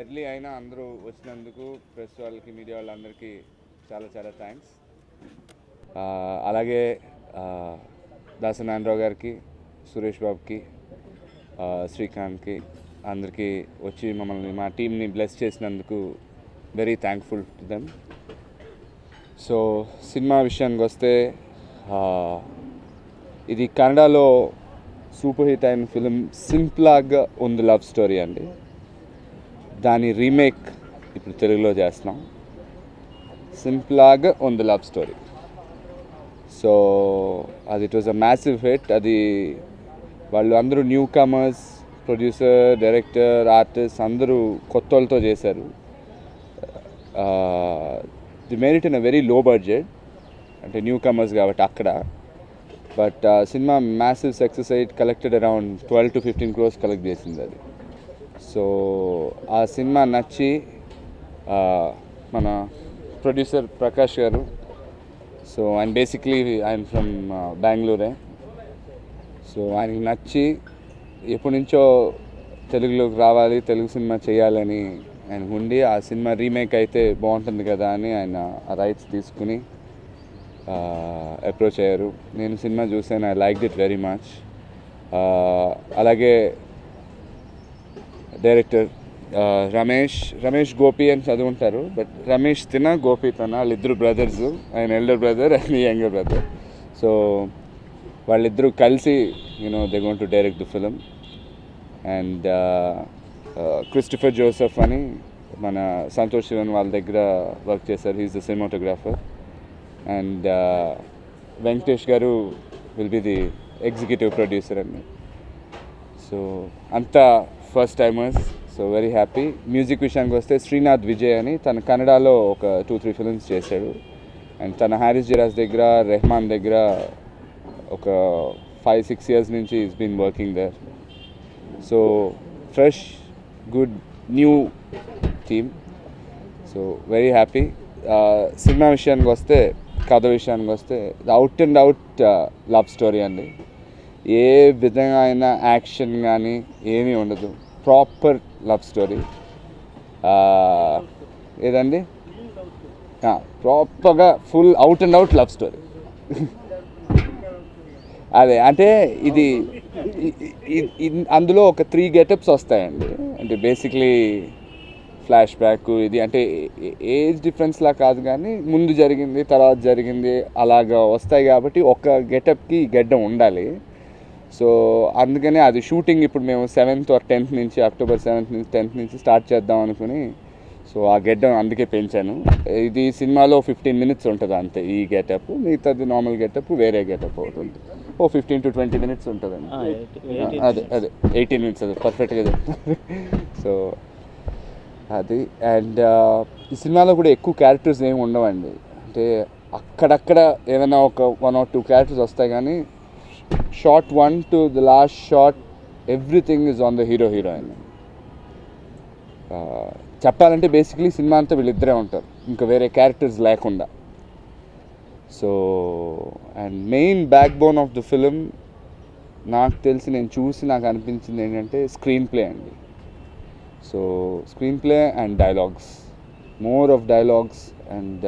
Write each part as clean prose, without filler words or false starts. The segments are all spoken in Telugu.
ఎర్లీ అయినా అందరూ వచ్చినందుకు ప్రెస్ వాళ్ళకి మీడియా వాళ్ళందరికీ చాలా చాలా థ్యాంక్స్. అలాగే దాసరి నారాయణరావు గారికి, సురేష్ బాబుకి, శ్రీకాంత్కి అందరికీ వచ్చి మమ్మల్ని మా టీంని బ్లెస్ చేసినందుకు very thankful to them. So cinema విషయానికి వస్తే ఇది కన్నడలో సూపర్ హిట్ అయిన ఫిలిం సింప్లాగా ఉంది లవ్ స్టోరీ అండి. దాని రీమేక్ ఇప్పుడు తెలుగులో చేస్తున్నాం. సింప్లాగా ఉంది లవ్ స్టోరీ. సో అది it was a massive hit. అది వాళ్ళు అందరూ new comers, producer, director, artist అందరూ కొత్త వాళ్ళతో చేశారు. The made it in a very low budget, అంటే న్యూ కమర్స్ కాబట్టి అక్కడ. బట్ సినిమా మ్యాసివ్ సక్సెస్ అయ్యి collected around 12 to 15 crores collect చేసింది అది. సో ఆ సినిమా నచ్చి మన ప్రొడ్యూసర్ ప్రకాష్ గారు, సో ఆయన బేసిక్లీ ఆయన ఫ్రమ్ బెంగళూరే. సో ఆయనకి నచ్చి ఎప్పటి నుంచో తెలుగులోకి రావాలి, తెలుగు సినిమా చేయాలని ఆయనకు ఉండి, ఆ సినిమా రీమేక్ అయితే బాగుంటుంది కదా అని ఆయన ఆ రైట్స్ తీసుకుని అప్రోచ్ అయ్యారు. నేను సినిమా చూసాను, I liked it very much. అలాగే డైరెక్టర్ రమేష్ గోపి అని చదువుంటారు, బట్ రమేష్ తిన, గోపి తన, వాళ్ళిద్దరు బ్రదర్స్. ఆయన elder brother and younger brother. So వాళ్ళిద్దరూ కలిసి they going to direct the film. And Christopher Joseph అని మన సంతోష్ శివన్ వాళ్ళ దగ్గర వర్క్ చేశారు, he's the cinematographer. And Venkatesh గారు will be the executive producer అండి. సో అంతా first timers, so very happy. Music విషయానికి వస్తే శ్రీనాథ్ విజయ్ అని తన కన్నడలో ఒక 2-3 ఫిల్మ్స్ చేశాడు. అండ్ తన హారిస్ జరాస్ దగ్గర, రెహమాన్ దగ్గర ఒక 5-6 years నుంచి is been working there. So fresh, good, new team. So very happy. సినిమా విషయానికి వస్తే, కథ విషయానికి వస్తే out and out love story అండి. ఏ విధంగా అయినా యాక్షన్ కానీ ఏమీ ఉండదు, ప్రాపర్ లవ్ స్టోరీ. ఏదండి ప్రాపర్గా full out and out love story. అదే అంటే ఇది అందులో ఒక 3 గెటప్స్ వస్తాయండి. అంటే బేసిక్లీ ఫ్లాష్ బ్యాక్, ఇది అంటే ఏజ్ డిఫరెన్స్లా కాదు కానీ ముందు జరిగింది తర్వాత జరిగింది అలాగా వస్తాయి కాబట్టి ఒక గెటప్కి గెడ్డం ఉండాలి. సో అందుకనే అది షూటింగ్ ఇప్పుడు మేము 7th or 10th నుంచి, October 7th నుంచి 10th నుంచి స్టార్ట్ చేద్దాం అనుకుని, సో ఆ గెడ్డం అందుకే పెంచాను. ఇది సినిమాలో 15 minutes ఉంటుంది అంతే ఈ గెటప్. మిగతాది నార్మల్ గెటప్, వేరే గెటప్ అవుతుంది. 15 to 20 minutes ఉంటుందండి. అదే 18 minutes, అది పర్ఫెక్ట్గా చెప్తాను. సో అది. అండ్ ఈ సినిమాలో కూడా ఎక్కువ క్యారెక్టర్స్ ఏమి ఉండవండి. అంటే అక్కడక్కడ ఏదైనా ఒక 1 or 2 క్యారెక్టర్స్ వస్తాయి కానీ short 1 to the last shot everything is on the heroine. చెప్పాలంటే బేసిక్లీ సినిమా అంతా వీళ్ళిద్దరే ఉంటారు, ఇంకా వేరే క్యారెక్టర్స్ లేకుండా. So and main back bone of the film నాకు తెలిసి, నేను చూసి నాకు అనిపించింది ఏంటంటే స్క్రీన్ ప్లే అండి. So screen play and dialogues, more of dialogues. And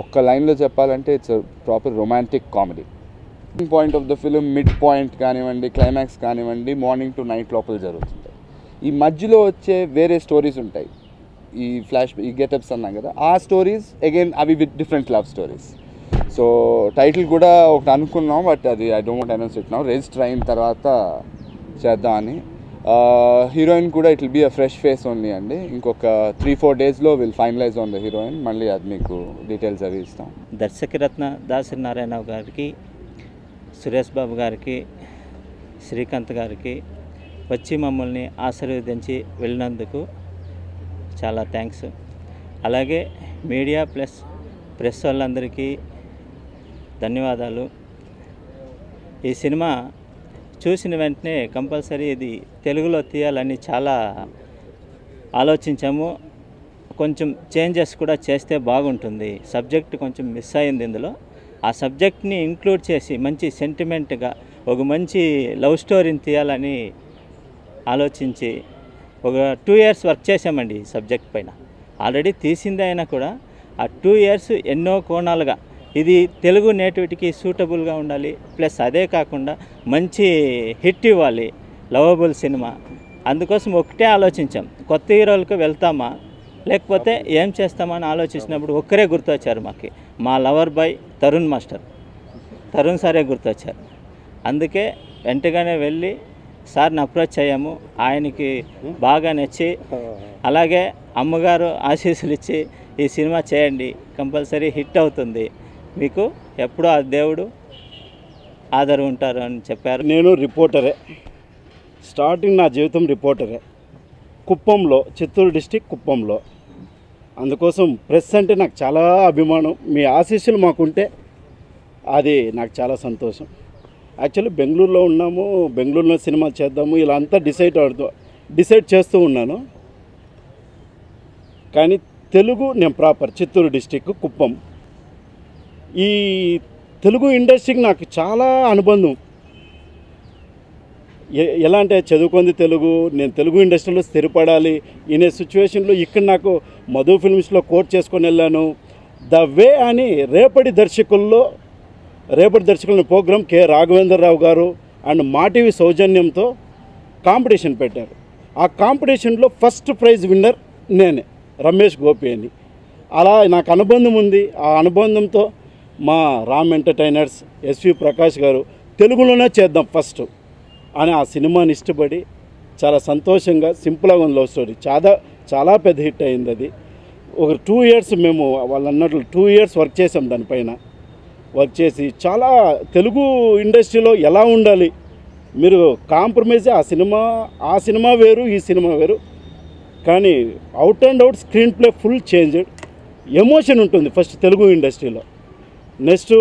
ఒక్క లైన్లో చెప్పాలంటే it's proper romantic comedy. Point of the film, mid point కానివ్వండి, క్లైమాక్స్ కానివ్వండి, మార్నింగ్ టు నైట్ లోపల జరుగుతుంటాయి. ఈ మధ్యలో వచ్చే వేరే స్టోరీస్ ఉంటాయి, ఈ గెటప్స్ అన్నాం కదా, ఆ స్టోరీస్ అగైన్ అవి with different love stories. So title కూడా ఒకటి అనుకున్నాం, బట్ అది I don't want announce it now. Register అయిన తర్వాత చేద్దామని. హీరోయిన్ కూడా it will be a fresh face only అండి. ఇంకొక 3-4 daysలో will finalize on the heroine. మళ్ళీ అది మీకు డీటెయిల్స్ అవి ఇస్తాం. దర్శకరత్న దాసరి నారాయణరావు గారికి, సురేష్ బాబు గారికి, శ్రీకాంత్ గారికి వచ్చి మమ్మల్ని ఆశీర్వదించి వెళ్ళినందుకు చాలా థ్యాంక్స్. అలాగే మీడియా ప్రెస్ వాళ్ళందరికీ ధన్యవాదాలు. ఈ సినిమా చూసిన వెంటనే కంపల్సరీ ఇది తెలుగులో తీయాలని చాలా ఆలోచించాము. కొంచెం చేంజెస్ కూడా చేస్తే బాగుంటుంది. సబ్జెక్ట్ కొంచెం మిస్ అయింది ఇందులో. ఆ సబ్జెక్ట్ని ఇంక్లూడ్ చేసి మంచి సెంటిమెంట్గా ఒక మంచి లవ్ స్టోరీని తీయాలని ఆలోచించి ఒక 2 ఇయర్స్ వర్క్ చేసామండి ఈ సబ్జెక్ట్ పైన. ఆల్రెడీ తీసిందే అయినా కూడా ఆ 2 ఇయర్స్ ఎన్నో కోణాలుగా ఇది తెలుగు నేటివిటీకి సూటబుల్గా ఉండాలి, ప్లస్ అదే కాకుండా మంచి హిట్ ఇవ్వాలి, లవబుల్ సినిమా. అందుకోసం ఒకటే ఆలోచించాం, కొత్త హీరోలకు వెళ్తామా లేకపోతే ఏం చేస్తామా అని ఆలోచించినప్పుడు ఒక్కరే గుర్తొచ్చారు మాకు, మా లవర్ బాయ్ తరుణ్ సారే గుర్తొచ్చారు. అందుకే వెంటనే వెళ్ళి సార్ని అప్రోచ్ అయ్యాము. ఆయనకి బాగా నచ్చి, అలాగే అమ్మగారు ఆశీస్సులు ఇచ్చి ఈ సినిమా చేయండి, కంపల్సరీ హిట్ అవుతుంది, మీకు ఎప్పుడూ ఆ దేవుడు ఆదరు ఉంటారు అని చెప్పారు. నేను రిపోర్టరే, స్టార్టింగ్ నా జీవితం రిపోర్టరే, కుప్పంలో, చిత్తూరు డిస్టిక్ కుప్పంలో. అందుకోసం ప్రెస్ అంటే నాకు చాలా అభిమానం. మీ ఆశీస్సులు మాకుంటే అది నాకు చాలా సంతోషం. యాక్చువల్లీ బెంగళూరులో ఉన్నాము, బెంగళూరులో సినిమా చేద్దాము ఇలా అంతా డిసైడ్ చేస్తూ ఉన్నాను. కానీ తెలుగు నేను ప్రాపర్ చిత్తూరు డిస్టిక్ కుప్పం. ఈ తెలుగు ఇండస్ట్రీకి నాకు చాలా అనుబంధం. ఎలా అంటే చదువుకుంది తెలుగు, నేను తెలుగు ఇండస్ట్రీలో స్థిరపడాలి ఇనే సిచ్యువేషన్లో ఇక్కడ నాకు మధు ఫిల్మ్స్లో కోట్ చేసుకొని వెళ్ళాను. ద వే అని రేపటి దర్శకుల ప్రోగ్రాం కె రాఘవేంద్రరావు గారు అండ్ మాటీవీ సౌజన్యంతో కాంపిటీషన్ పెట్టారు. ఆ కాంపిటీషన్లో ఫస్ట్ ప్రైజ్ విన్నర్ నేనే, రమేష్ గోపి అని. అలా నాకు అనుబంధం ఉంది. ఆ అనుబంధంతో మా రామ్ ఎంటర్టైనర్స్ ఎస్వి ప్రకాష్ గారు తెలుగులోనే చేద్దాం ఫస్ట్ అని ఆ సినిమాని ఇష్టపడి చాలా సంతోషంగా, సింపుల్గా ఉంది లవ్ స్టోరీ. చాలా పెద్ద హిట్ అయింది అది. ఒక 2 ఇయర్స్ మేము వాళ్ళు అన్నట్లు 2 ఇయర్స్ వర్క్ చేసాం దానిపైన. వర్క్ చేసి చాలా తెలుగు ఇండస్ట్రీలో ఎలా ఉండాలి, మీరు కాంప్రమైజ్ ఆ సినిమా వేరు, ఈ సినిమా వేరు, కానీ out and out screen play full changed. Emotion ఉంటుంది ఫస్ట్ తెలుగు ఇండస్ట్రీలో. నెక్స్ట్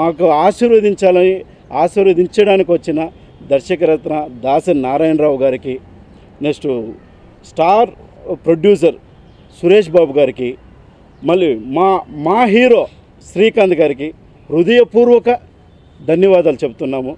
మాకు ఆశీర్వదించడానికి వచ్చిన దర్శకరత్న దాసరి నారాయణరావు గారికి, next star producer Suresh Babu గారికి, మళ్ళీ మా హీరో శ్రీకాంత్ గారికి హృదయపూర్వక ధన్యవాదాలు చెప్తున్నాము.